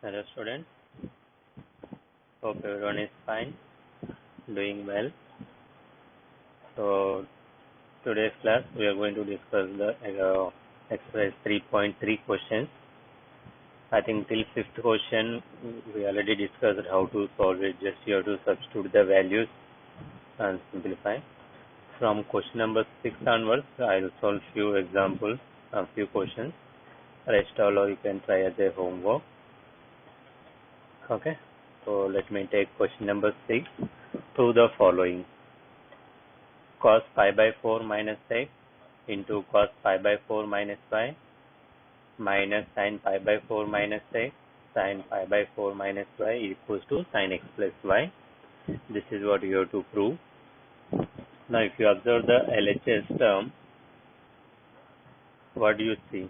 Hello students, hope everyone is fine, doing well. So today's class we are going to discuss the exercise 3.3 questions. I think till fifth question we already discussed how to solve it. Just you have to substitute the values and simplify. From question number 6 onwards, I will solve few examples, a few questions. Rest all you can try as a homework. Okay, so let me take question number 6. Prove the following. Cos pi by 4 minus x into cos pi by 4 minus y minus sin pi by 4 minus x sin pi by 4 minus y equals to sin x plus y. This is what you have to prove. Now if you observe the LHS term, what do you see?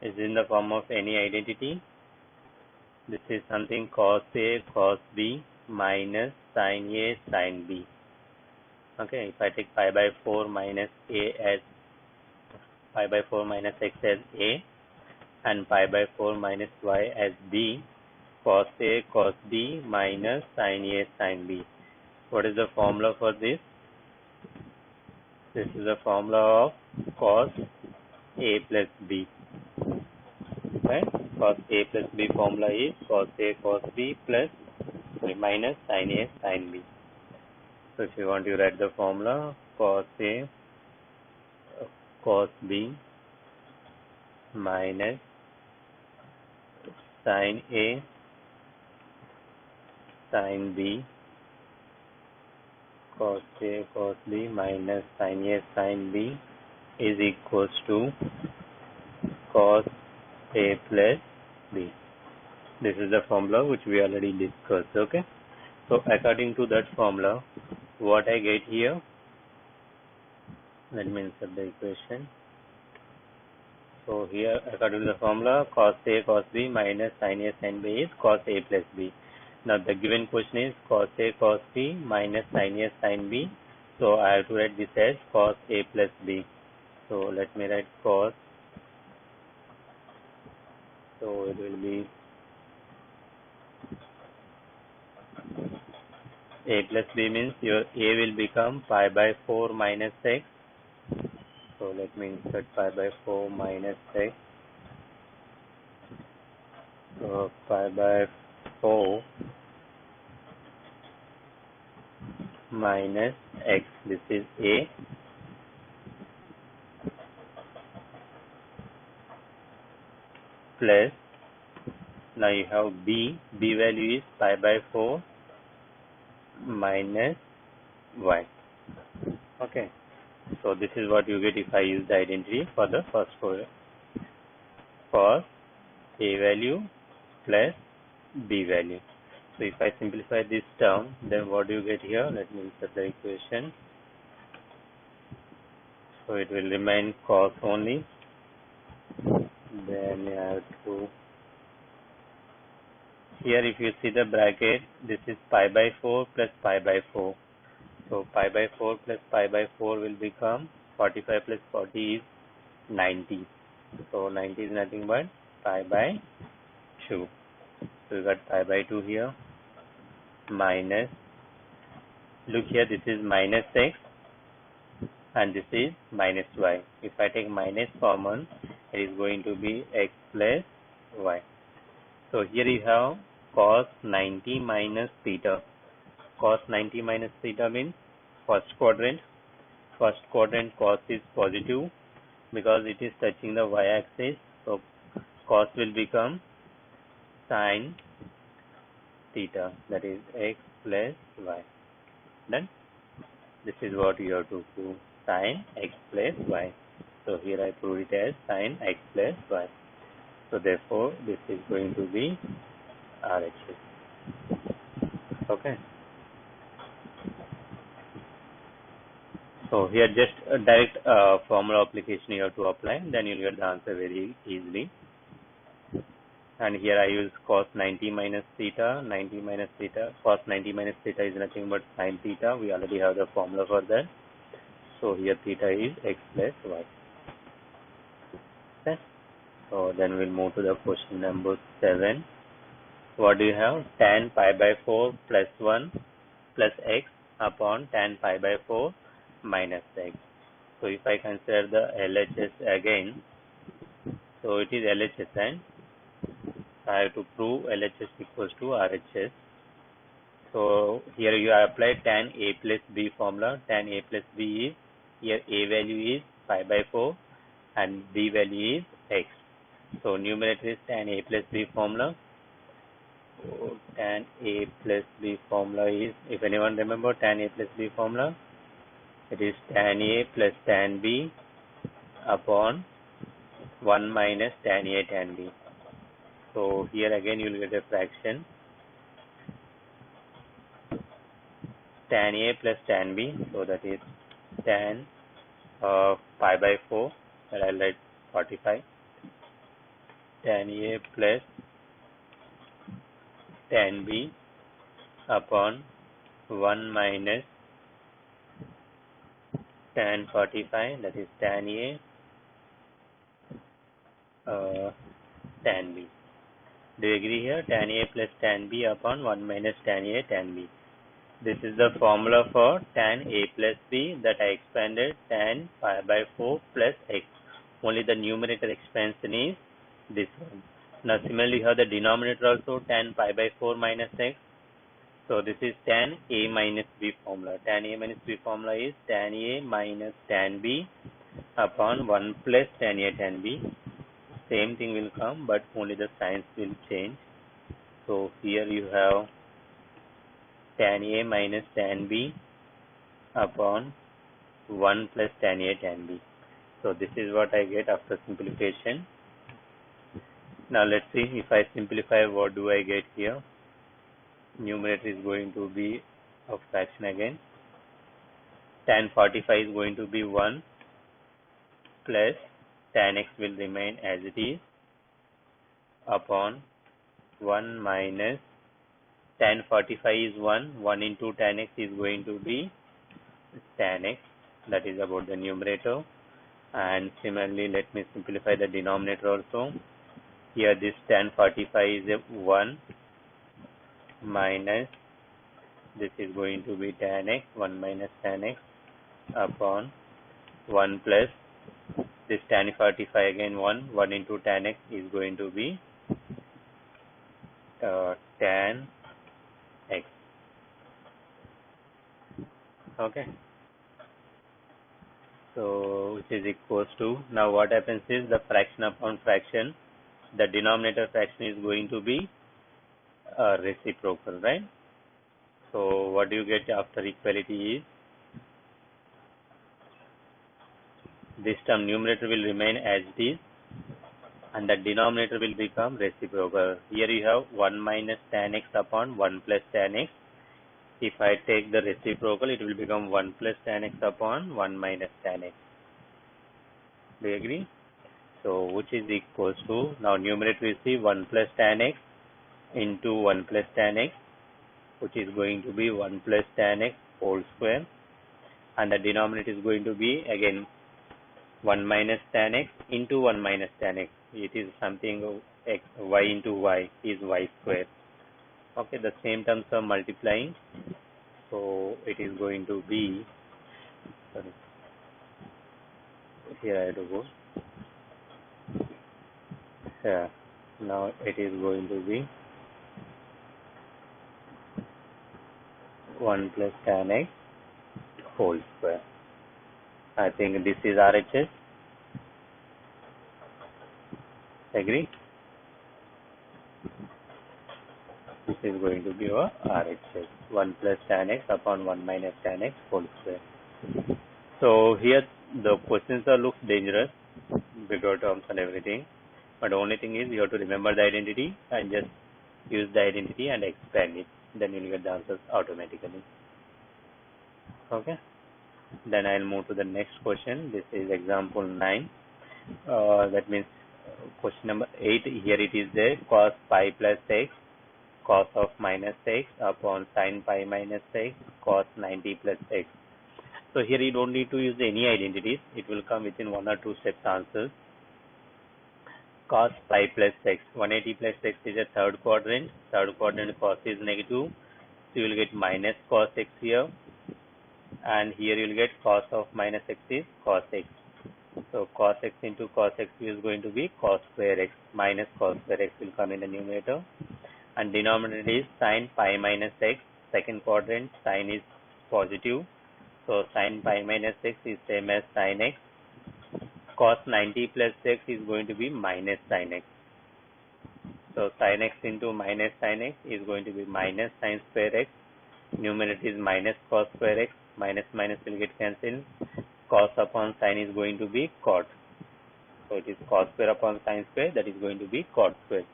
Is in the form of any identity. This is something cos A cos B minus sin A sin B. Okay, if I take pi by 4 minus A as pi by 4 minus x as A and pi by 4 minus y as B, cos A cos B minus sin A sin B. What is the formula for this? This is the formula of cos A plus B. Right? Cos A plus B formula is cos A cos B minus sin A sin B. So if you want to write the formula, cos A cos B minus sin A sin B cos A cos B minus sin A sin B is equals to cos A plus B. This is the formula which we already discussed. Okay. So according to that formula, what I get here, let me insert the equation. So here according to the formula, cos A cos B minus sin A sin B is cos A plus B. Now the given question is cos A cos B minus sin A sin B. So I have to write this as cos A plus B. So let me write cos. So it will be A plus B means your A will become pi by 4 minus x. So let me insert pi by 4 minus x. So pi by 4 minus x. This is A. Plus, now you have B. B value is pi by 4 minus y. Okay. So this is what you get if I use the identity for the first for A value plus B value. So if I simplify this term, then what do you get here? Let me insert the equation. So it will remain cos only. Then you have to, here if you see the bracket, this is pi by 4 plus pi by 4. So pi by 4 plus pi by 4 will become 45 plus 40 is 90. So 90 is nothing but pi by 2. So we got pi by 2 here minus, look here, this is minus x and this is minus y. If I take minus common, it is going to be x plus y. So here you have cos 90 minus theta. Cos 90 minus theta means first quadrant. First quadrant cos is positive because it is touching the y-axis. So cos will become sin theta, that is x plus y. Then this is what you have to prove, sin x plus y. So here I prove it as sin x plus y. So therefore this is going to be RHS. Okay. So here just a direct formula application you have to apply, then you'll get the answer very easily. And here I use cos 90 minus theta, cos 90 minus theta is nothing but sin theta. We already have the formula for that. So here theta is x plus y. Okay. So then we'll move to the question number 7. what do you have? Tan pi by 4 plus 1 plus x upon tan pi by 4 minus x. So if I consider the LHS again, so it is LHS and I have to prove LHS equals to RHS. So here you apply tan A plus B formula. Tan A plus B is, here A value is pi by 4 and B value is x. So numerator is tan A plus B formula. So tan A plus B formula is, if anyone remember tan A plus B formula, it is tan A plus tan B upon 1 minus tan A tan B. So here again you will get a fraction tan A plus tan B, so that is tan pi by 4, that I'll write 45, tan A plus tan B upon 1 minus tan 45, that is tan A tan B. Do you agree here? Tan A plus tan B upon 1 minus tan A tan B. This is the formula for tan A plus B that I expanded tan pi by 4 plus x. Only the numerator expansion is this one. Now similarly you have the denominator also tan pi by 4 minus x. So this is tan A minus B formula. Tan A minus B formula is tan A minus tan B upon 1 plus tan A tan B. Same thing will come, but only the signs will change. So here you have tan A minus tan B upon 1 plus tan A tan B. So this is what I get after simplification. Now let's see, if I simplify, what do I get here? Numerator is going to be a fraction again. Tan 45 is going to be 1 plus tan x will remain as it is upon 1 minus tan 45 is 1 into tan x is going to be tan x, that is about the numerator. And similarly let me simplify the denominator also. Here this tan 45 is a 1 minus, this is going to be tan x, 1 minus tan x upon 1 plus this tan 45 again 1 into tan x is going to be tan x. Okay, so which is equals to, now what happens is the fraction upon fraction, the denominator fraction is going to be reciprocal, right? So what do you get after equality is, this term numerator will remain as it is and the denominator will become reciprocal. Here you have 1 minus tan x upon 1 plus tan x. If I take the reciprocal, it will become 1 plus tan x upon 1 minus tan x. Do you agree? So which is equals to, now numerator will see 1 plus tan x into 1 plus tan x, which is going to be 1 plus tan x whole square, and the denominator is going to be again 1 minus tan x into 1 minus tan x. It is something x, y into y is y square. Okay, the same terms are multiplying, so it is going to be, sorry, here I have to go. Yeah, now it is going to be 1 plus tan x whole square. I think this is RHS. Agree? This is going to be your RHS. 1 plus tan x upon 1 minus tan x whole square. So here the questions are looks dangerous, bigger terms and everything. But the only thing is you have to remember the identity and just use the identity and expand it. Then you will get the answers automatically. Okay. Then I'll move to the next question. This is example 9. That means question number 8. Here it is there, cos pi plus x, cos of minus x upon sin pi minus x, cos 90 plus x. So here you don't need to use any identities. It will come within 1 or 2 steps answers. cos pi plus x. 180 plus x is a third quadrant. Third quadrant cos is negative. So you will get minus cos x here. And here you will get cos of minus x is cos x. So cos x into cos x is going to be cos square x. Minus cos square x will come in the numerator. And denominator is sin pi minus x. Second quadrant, sin is positive. So sin pi minus x is same as sin x. Cos 90 plus x is going to be minus sin x. So sin x into minus sin x is going to be minus sin square x. Numerator is minus cos square x. Minus minus will get cancelled. Cos upon sin is going to be cot. So it is cos square upon sin square, that is going to be cot square.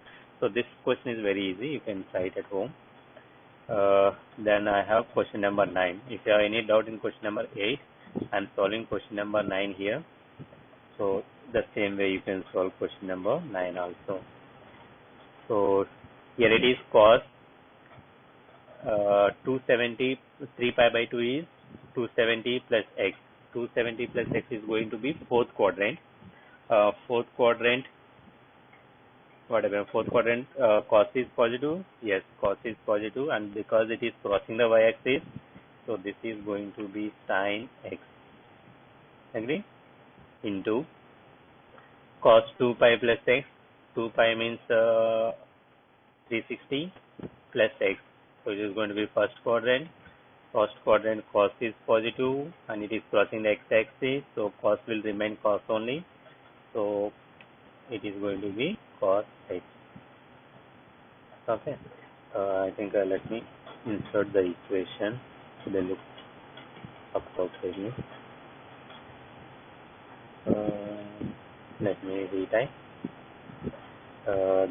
So this question is very easy. You can try it at home. Then I have question number 9. If you have any doubt in question number 8, I am solving question number 9 here. So the same way you can solve question number 9 also. So here it is cos 270, 3 pi by 2 is 270 plus x. 270 plus x is going to be fourth quadrant. Fourth quadrant, cos is positive. Yes, cos is positive, and because it is crossing the y-axis, so this is going to be sin x. Agree? Into cos 2 pi plus x. 2 pi means 360 plus x. So it is going to be first quadrant. First quadrant cos is positive and it is crossing the x-axis, so cos will remain cos only. So it is going to be cos x. Okay. I think let me insert the equation. Then look up properly. Let me retype.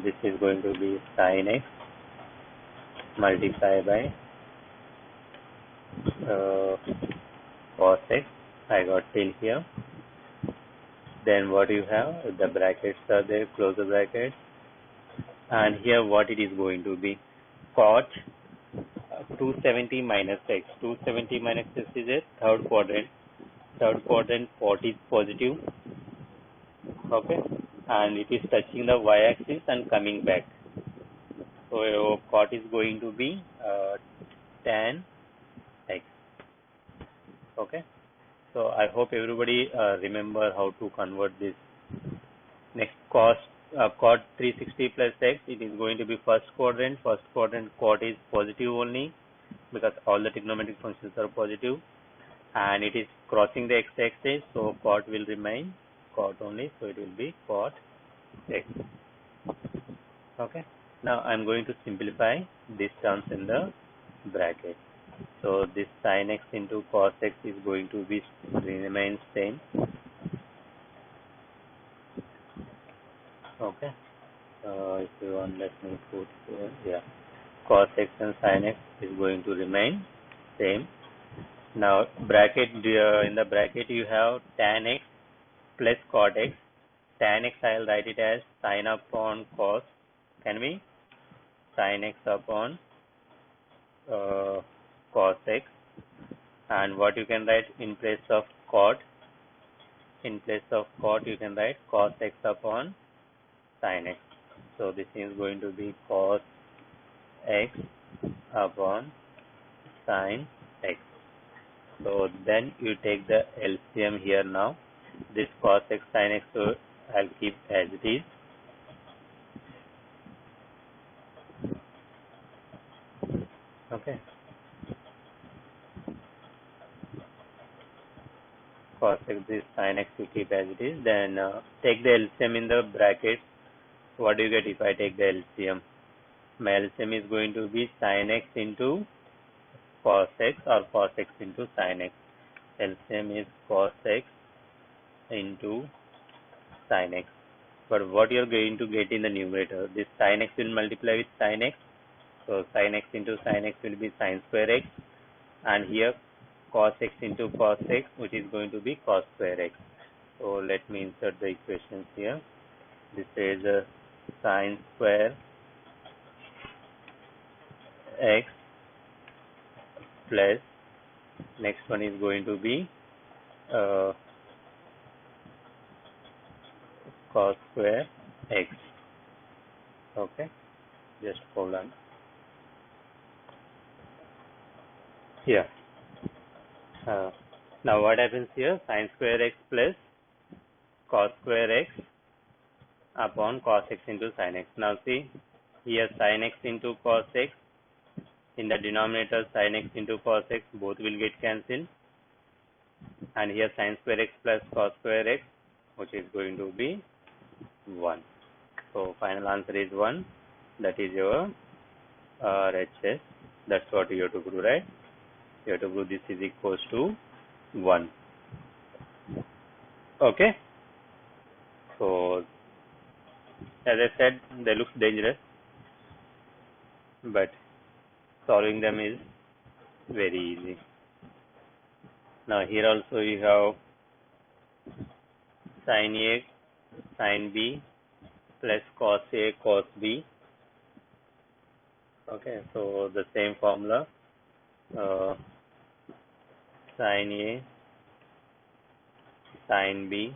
This is going to be sin x multiplied by cos x. I got till here. Then what you have, the brackets are there, close the brackets. And here what it is going to be, cot 270 minus x. 270 minus x is a third quadrant. Third quadrant cot is positive. Okay. And it is touching the y-axis and coming back. So cot is going to be tan x. Okay. So I hope everybody remember how to convert this. Next, cot 360 plus x, it is going to be first quadrant. First quadrant cot is positive only because all the trigonometric functions are positive, and it is crossing the x-axis, so cot will remain cot only, so it will be cot x. Okay. Now I am going to simplify these terms in the bracket. So this sin x into cos x is going to be remain same. Okay. If you want, let me put here. Yeah. Cos x and sin x is going to remain same. Now bracket, in the bracket you have tan x plus cot x. Tan x I will write it as sin upon cos. Can we? Sin x upon cos x. And what you can write in place of cot? In place of cot you can write cos x upon sin x. So this is going to be cos x upon sin x. So then you take the LCM here now. This cos x sin x, so I'll keep as it is. Okay. Cos x, this sin x you keep as it is. Then take the LCM in the bracket. What do you get if I take the LCM? My LCM is going to be sin x into cos x or cos x into sin x. LCM is cos x into sin x. But what you are going to get in the numerator, this sin x will multiply with sin x. So sin x into sin x will be sin square x. And here cos x into cos x, which is going to be cos square x. So let me insert the equations here. This is sin square x plus, next one is going to be cos square x. Okay, just hold on. Here. Now what happens here? Sin square x plus cos square x upon cos x into sin x. Now see, here sin x into cos x, in the denominator sin x into cos x, both will get cancelled, and here sin square x plus cos square x, which is going to be 1. So final answer is 1. That is your RHS. That's what you have to do, right? You have to do this is equals to 1. Okay. So as I said, they look dangerous, but solving them is very easy. Now here also you have sin A, sin B plus cos A, cos B. Okay, so the same formula, sin A, sin B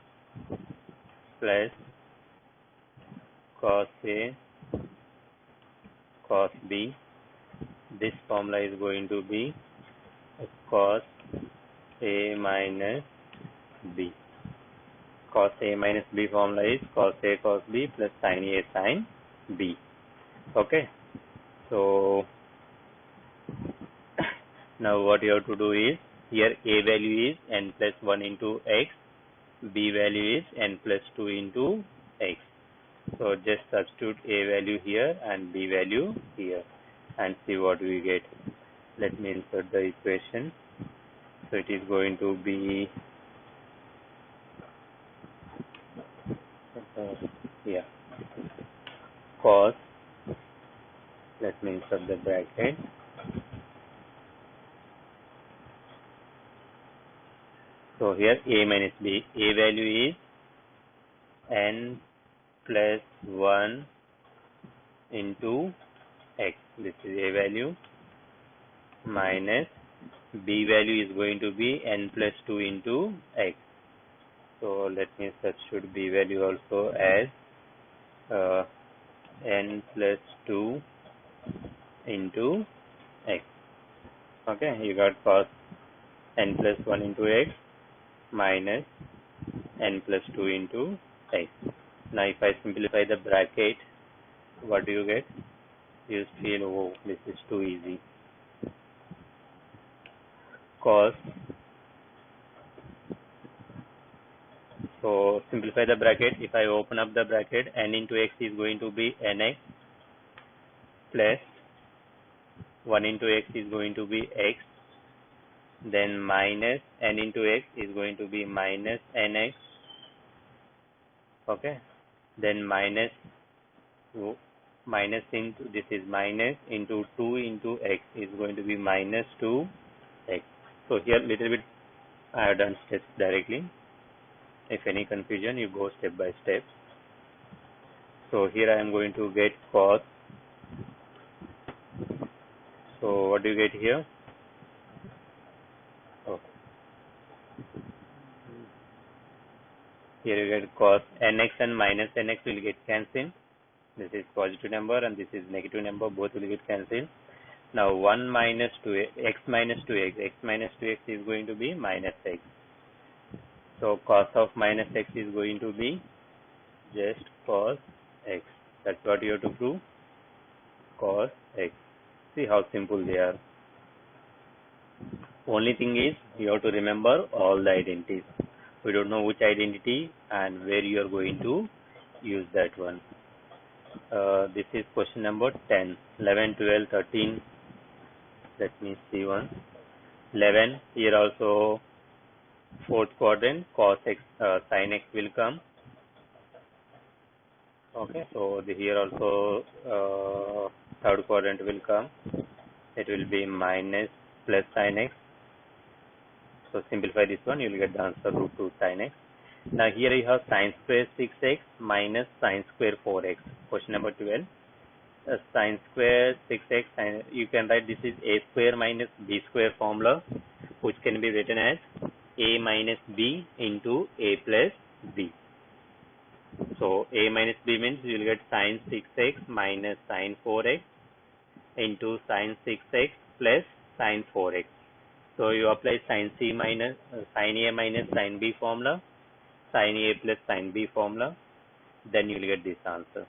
plus cos A, cos B. This formula is going to be cos A minus B. Cos A minus B formula is cos A cos B plus sin A sin B. Okay, so now what you have to do is, here A value is n plus 1 into x, B value is n plus 2 into x. So just substitute A value here and B value here and see what we get. Let me insert the equation. So it is going to be cos, let me insert the bracket, so here A minus B, A value is n plus 1 into x, this is A value, minus B value is going to be n plus 2 into x. So let me substitute B value also as n plus 2 into x. Okay, you got cos n plus 1 into x minus n plus 2 into x. Now if I simplify the bracket, what do you get? You feel, oh, this is too easy. Cos, so simplify the bracket. If I open up the bracket, n into x is going to be nx plus 1 into x is going to be x, then minus n into x is going to be minus nx. Okay, then minus into, this is minus into 2 into x is going to be minus 2x. So here little bit I have done steps directly. If any confusion, you go step by step. So here I am going to get cos. So what do you get here? Oh. Here you get cos nx and minus nx will get cancelled. This is positive number and this is negative number, both will get cancelled. Now 1 minus 2 x minus 2x, x minus 2x is going to be minus x. So cos of minus x is going to be just cos x. That's what you have to prove, cos x. See how simple they are. Only thing is you have to remember all the identities. We don't know which identity and where you are going to use that one. This is question number 10, 11, 12, 13. Let me see one. 11, here also fourth quadrant, cos x, sin x will come. Okay, so here also third quadrant will come. It will be minus plus sin x. So simplify this one, you will get the answer root 2 sin x. Now here you have sin square 6x minus sin square 4x. Question number 12. Sin square 6x, you can write this is a square minus b square formula, which can be written as a minus b into a plus b. So a minus b means you will get sine 6x minus sine 4x into sine 6x plus sine 4x. So you apply sine c minus sine a minus sine b formula, sine a plus sine b formula, then you will get this answer.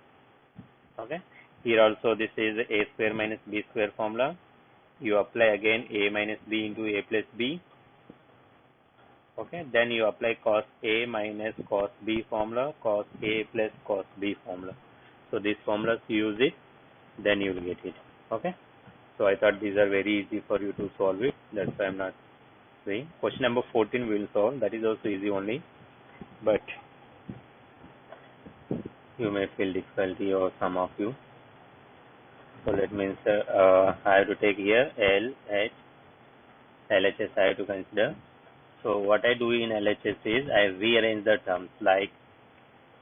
Okay. Here also this is a square minus b square formula. You apply again a minus b into a plus b. Okay, then you apply cos a minus cos b formula, cos a plus cos b formula. So these formulas use it, then you will get it. Okay, so I thought these are very easy for you to solve it. That's why I'm not saying. Question number 14 we will solve. That is also easy only, but you may feel difficulty or some of you. So that means I have to take here L, H, LHS I have to consider. So what I do in LHS is I rearrange the terms, like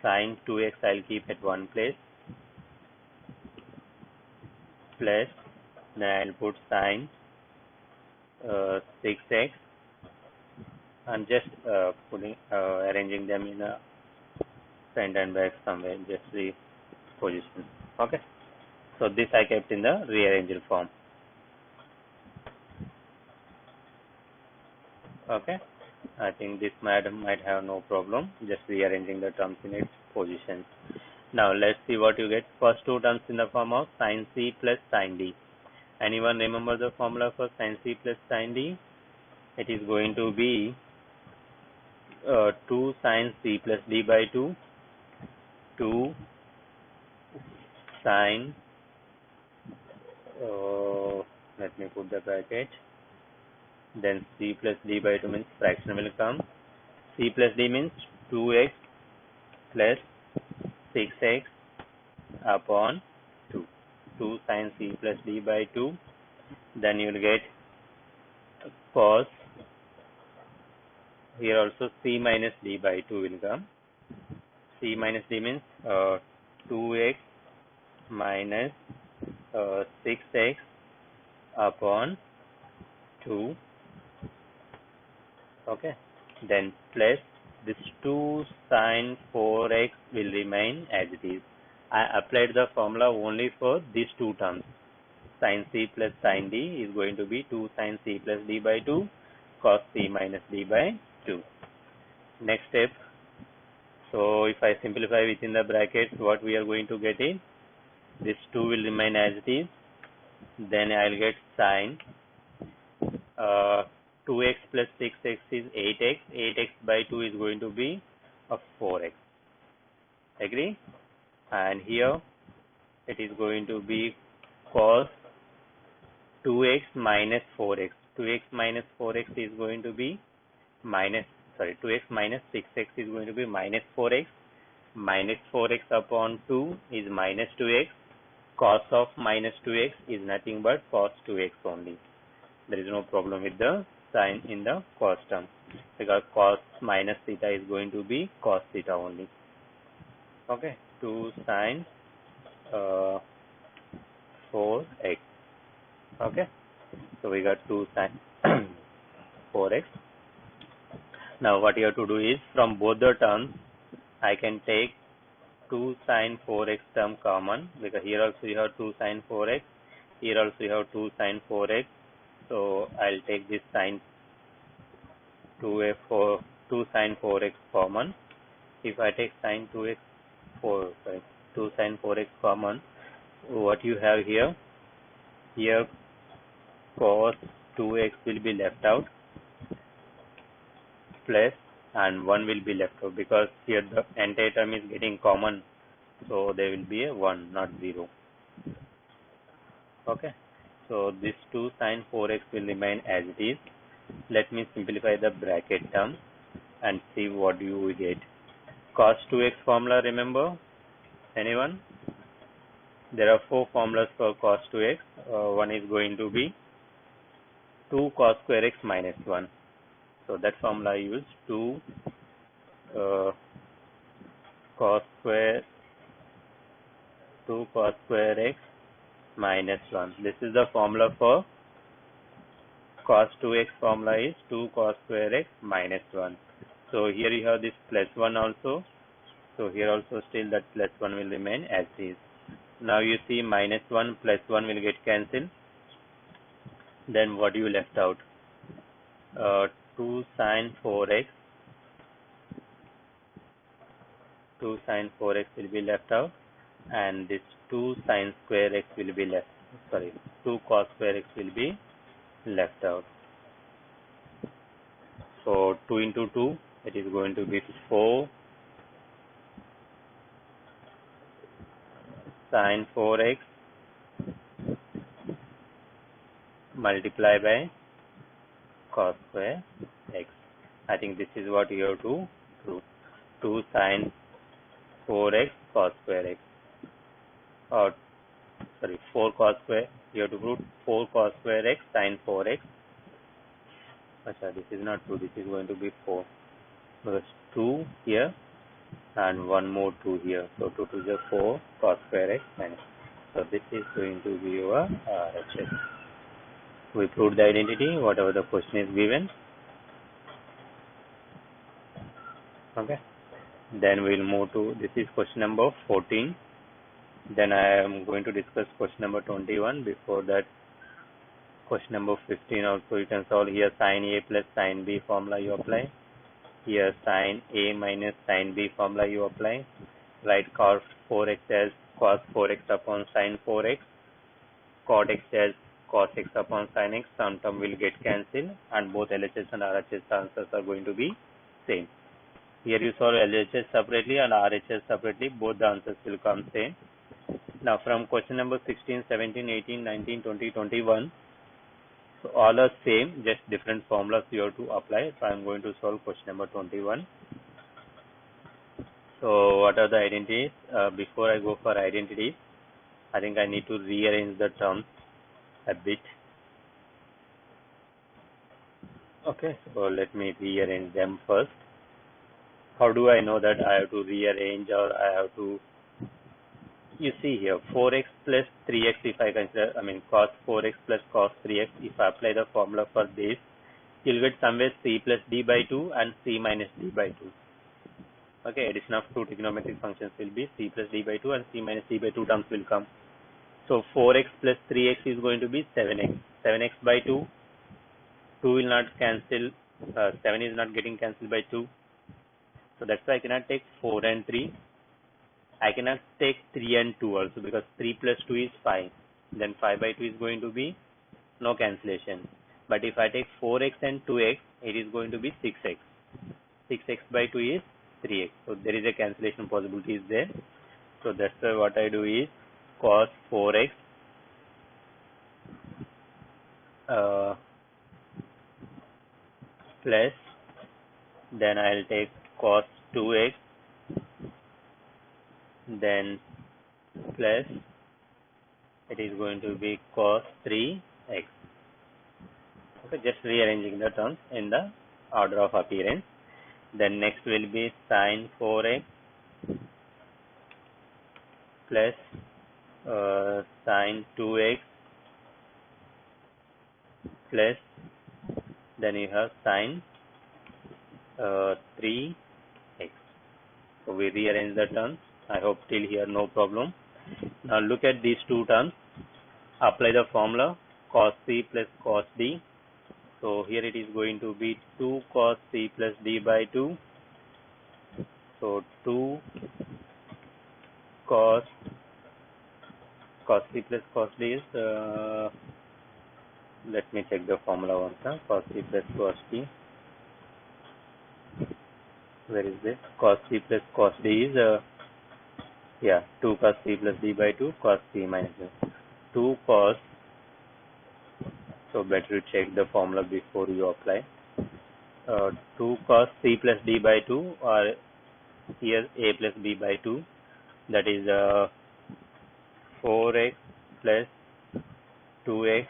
sine 2x I'll keep at one place, plus then I'll put sine 6x. I'm just arranging them in a front and back somewhere, just the position. Okay, so this I kept in the rearranged form. Okay, I think this might have no problem, just rearranging the terms in its positions. Now let's see what you get. First two terms in the form of sin c plus sin d. Anyone remember the formula for sin c plus sin d? It is going to be 2 sin c plus d by 2, 2 sin, let me put the bracket, then c plus d by 2 means fraction will come. C plus d means 2x plus 6x upon 2. 2 sin c plus d by 2. Then you will get cos, here also c minus d by 2 will come. C minus d means 2x minus 6x upon 2. Okay, then plus this 2 sin 4x will remain as it is. I applied the formula only for these two terms. Sin c plus sin d is going to be 2 sin c plus d by 2 cos c minus d by 2. Next step, so if I simplify within the brackets, what we are going to get is this 2 will remain as it is. Then I'll get sin 2x plus 6x is 8x. 8x by 2 is going to be a 4x. Agree? And here it is going to be cos 2x minus 4x. 2x minus 4x is going to be 2x minus 6x is going to be minus 4x. Minus 4x upon 2 is minus 2x. Cos of minus 2x is nothing but cos 2x only. There is no problem with the sign in the cos term, because cos minus theta is going to be cos theta only. Okay, 2 sin 4x. Okay, so we got 2 sin 4x. Now what you have to do is, from both the terms I can take 2 sin 4x term common, because here also you have 2 sin 4x, here also you have 2 sin 4x. So I'll take this sin 2 sin 4x common. If I take sin 2 sin 4x common, what you have here cos 2x will be left out, plus, and 1 will be left out, because here the entire term is getting common, so there will be a 1, not 0. Okay, so this 2 sin 4x will remain as it is. Let me simplify the bracket term and see what you will get. Cos 2x formula, remember? Anyone? There are 4 formulas for cos 2x. One is going to be 2 cos square x minus 1. So that formula I use 2 cos square x minus 1. This is the formula for cos 2x. Formula is 2 cos square x minus 1. So here you have this plus 1 also. So here also still that plus 1 will remain as is. Now you see minus 1 plus 1 will get cancelled. Then what you left out? 2 sine 4x. 2 sine 4x will be left out. And this 2 sine square x will be left. Sorry, 2 cos square x will be left out. So 2 into 2, it is going to be 4 sine 4x multiplied by cos square x. I think this is what you have to prove. 2 sine 4x cos square x. Or sorry, 4 cos square. You have to prove 4 cos square x sine 4x. Achha, this is not 2. This is going to be 4. Because 2 here and one more 2 here. So 2 to the 4 cos square x minus. So this is going to be your RHS. We proved the identity, whatever the question is given. Okay. Then we'll move to, this is question number 14. Then I am going to discuss question number 21. Before that, question number 15 also you can solve. Here sin A plus sin B formula you apply. Here sin A minus sin B formula you apply. Write cos 4x as cos 4x upon sin 4x. Cot x as cos x upon sin x. Some term will get cancelled and both LHS and RHS answers are going to be same. Here you solve LHS separately and RHS separately. Both the answers will come same. Now from question number 16, 17, 18, 19, 20, 21. So all are same, just different formulas you have to apply. So I am going to solve question number 21. So what are the identities? Before I go for identities, I think I need to rearrange the terms a bit. Okay, so let me rearrange them first. How do I know that I have to rearrange or I have to? You see here 4x plus 3x, if I consider, cos 4x plus cos 3x, if I apply the formula for this, you'll get somewhere c plus d by 2 and c minus d by 2. Okay, addition of two trigonometric functions will be c plus d by 2 and c minus d by 2 terms will come. So 4x plus 3x is going to be 7x. 7x by 2, 2 will not cancel, 7 is not getting cancelled by 2. So that's why I cannot take 4 and 3. I cannot take 3 and 2 also because 3 plus 2 is 5. Then 5 by 2 is going to be no cancellation. But if I take 4x and 2x, it is going to be 6x. 6x by 2 is 3x. So there is a cancellation possibility is there. So that's why what I do is cos 4x plus, then I'll take cos 2x, then plus it is going to be cos 3x. Okay, just rearranging the terms in the order of appearance. Then next will be sin 4x plus sin 2x plus, then you have sin 3x. So we rearrange the terms. I hope till here no problem. Now look at these two terms. Apply the formula cos c plus cos d. So here it is going to be 2 cos c plus d by 2. So 2 cos c plus cos d is, let me check the formula once. Cos c plus cos d. Where is this? Cos c plus cos d is, 2 cos c plus d by 2 cos c minus 2 cos. So better to check the formula before you apply. 2 cos c plus d by 2, or here a plus b by 2, that is 4x plus 2x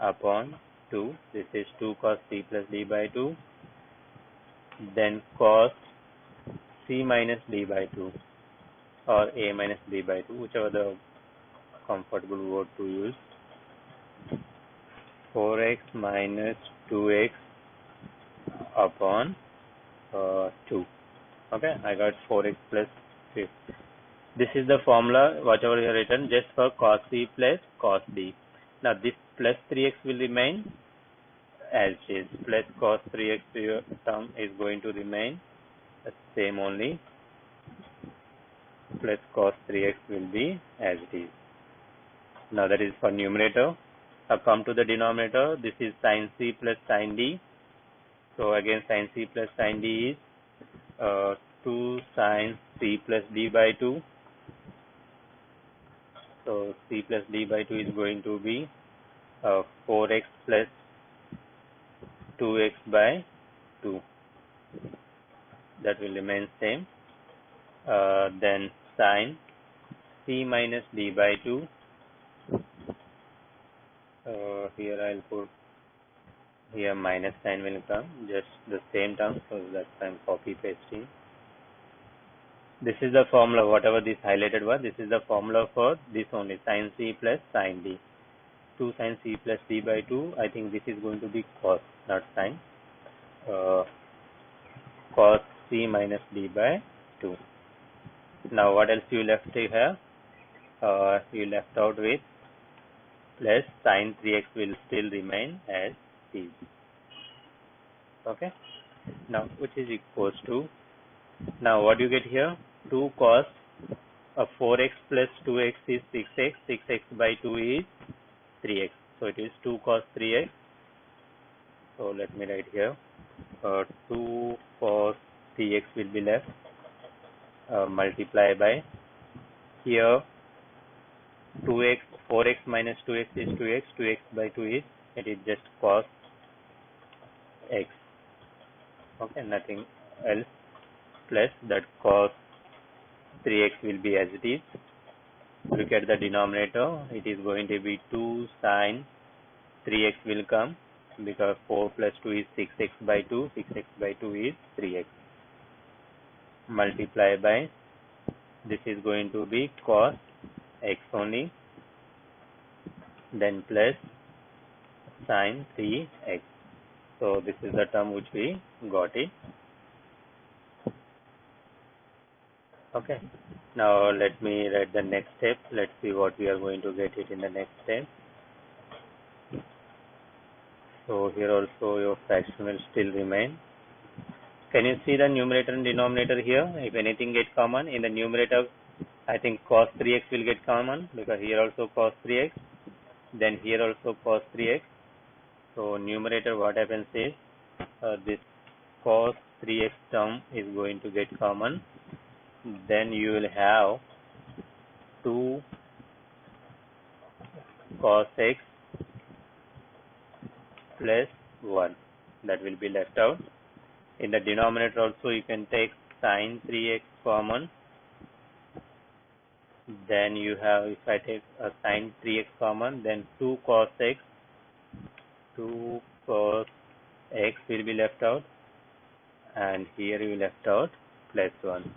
upon 2. This is 2 cos c plus d by 2. Then cos c minus d by 2 or a minus b by 2, whichever the comfortable word to use. 4x minus 2x upon 2. Okay, I got 4x plus 3. This is the formula, whatever you have written, just for cos C plus cos D. Now this plus 3x will remain as is. Plus cos 3x term is going to remain the same only. Plus cos 3x will be as it is. Now that is for numerator. Now come to the denominator. This is sin C plus sin D. So again sin C plus sin D is 2 sin C plus D by 2. So C plus D by 2 is going to be 4x plus 2x by 2. That will remain same. Then sin C minus D by 2. Here I'll put, here minus sign will come, just the same term, so that's why I'm copy pasting. This is the formula, whatever this highlighted was, this is the formula for this only, sin C plus sin D. 2 sin C plus D by 2, I think this is going to be cos, not sin. Cos C minus D by 2. Now what else you left here? You left out with plus sin 3x will still remain as is. Okay. Now which is equals to, now what you get here? 2 cos 4x plus 2x is 6x. 6x by 2 is 3x. So it is 2 cos 3x. So let me write here. 2 cos 3x will be left. Multiply by, here 2x, 4x minus 2x is 2x. 2x by 2 is, it is just cos x. Okay, nothing else. Plus that cos 3x will be as it is. Look at the denominator. It is going to be 2 sin 3x will come, because 4 plus 2 is 6x by 2. 6x by 2 is 3x. Multiply by, this is going to be cos x only. Then plus sin 3x. So this is the term which we got it. Okay. Now let me write the next step. Let's see what we are going to get it in the next step. So here also your fraction will still remain. Can you see the numerator and denominator here? If anything get common in the numerator, I think cos 3x will get common, because here also cos 3x, then here also cos 3x. So numerator, what happens is this cos 3x term is going to get common. Then you will have 2 cos x plus 1. That will be left out. In the denominator also you can take sin 3x common. Then you have, if I take a sin 3x common, then 2 cos x. 2 cos x will be left out. And here you left out plus 1.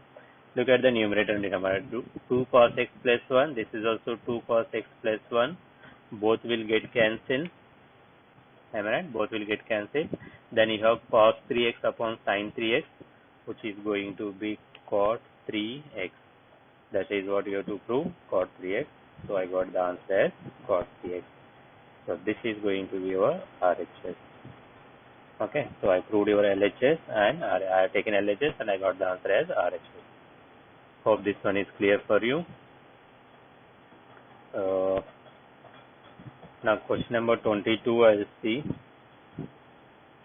Look at the numerator and denominator. 2 cos x plus 1. This is also 2 cos x plus 1. Both will get cancelled. Am I right? Both will get cancelled. Then you have cos 3x upon sin 3x, which is going to be cot 3x. That is what you have to prove, cot 3x. So I got the answer as cot 3x. So this is going to be your RHS. Okay. So I proved your LHS and I have taken LHS and I got the answer as RHS. Hope this one is clear for you. Now question number 22 I'll see.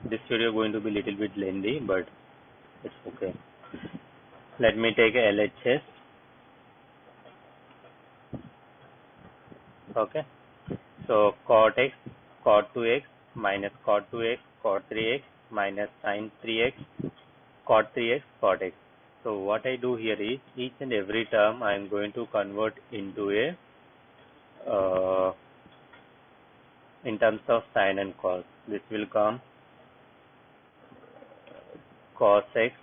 This video going to be little bit lengthy, but it's okay. Let me take a LHS. Okay. So cot x, cot 2x, minus cot 2x, cot 3x, minus sin 3x, cot 3x, cot x. So what I do here is, each and every term I am going to convert into a in terms of sin and cos. This will come cos x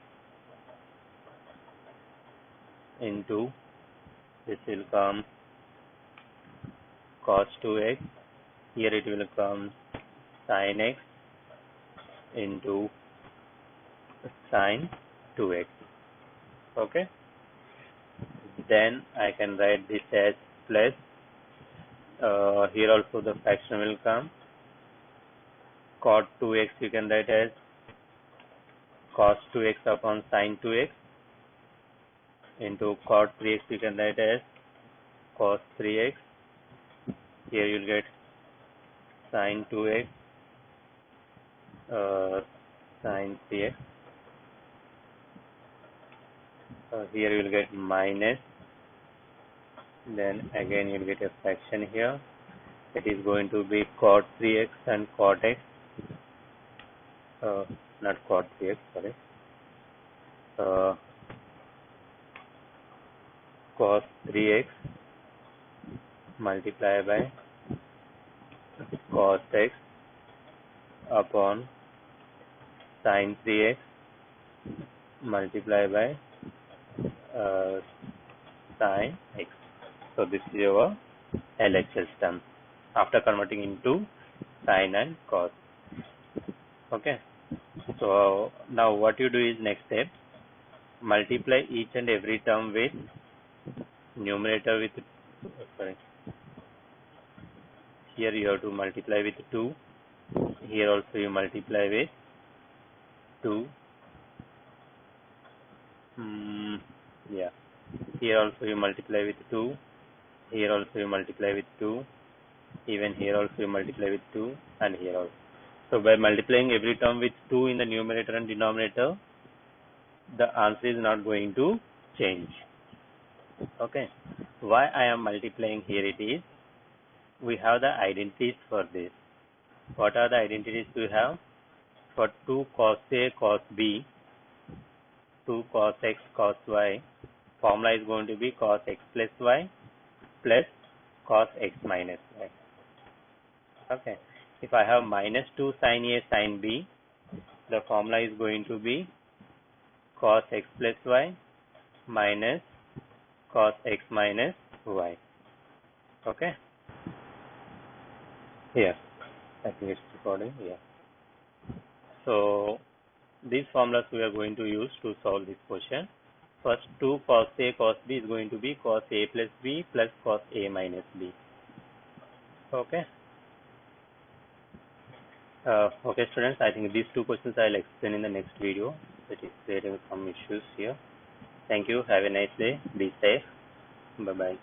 into, this will come cos 2x. Here it will come sin x into sin 2x. Okay, then I can write this as plus, here also the fraction will come, cot 2x you can write as cos 2x upon sin 2x into cot 3x you can write as cos 3x. Here you'll get sin 2x, sin 3x. Here you'll get minus, then again you'll get a fraction here. It is going to be cot 3x and cot x, not cot 3x, sorry, cos 3x multiplied by cos x upon sin 3x multiplied by sin x. So this is your LHS term after converting into sin and cos. Okay. So now what you do is next step, multiply each and every term with numerator with, sorry, here you have to multiply with 2, here also you multiply with 2, yeah, here also you multiply with 2, here also you multiply with 2, even here also you multiply with 2, and here also. So by multiplying every term with 2 in the numerator and denominator, the answer is not going to change. Okay. Why I am multiplying here it is, we have the identities for this. What are the identities we have? For 2 cos A cos B, 2 cos x cos y, formula is going to be cos x plus y plus cos x minus y. Okay. If I have minus 2 sin A sin B, the formula is going to be cos x plus y minus cos x minus y. Okay. Here, I think it's recording. Yeah. So these formulas we are going to use to solve this question. First, 2 cos A cos B is going to be cos A plus B plus cos A minus B. Okay. Okay, students, I think these two questions I'll explain in the next video. It is creating some issues here. Thank you. Have a nice day. Be safe. Bye-bye.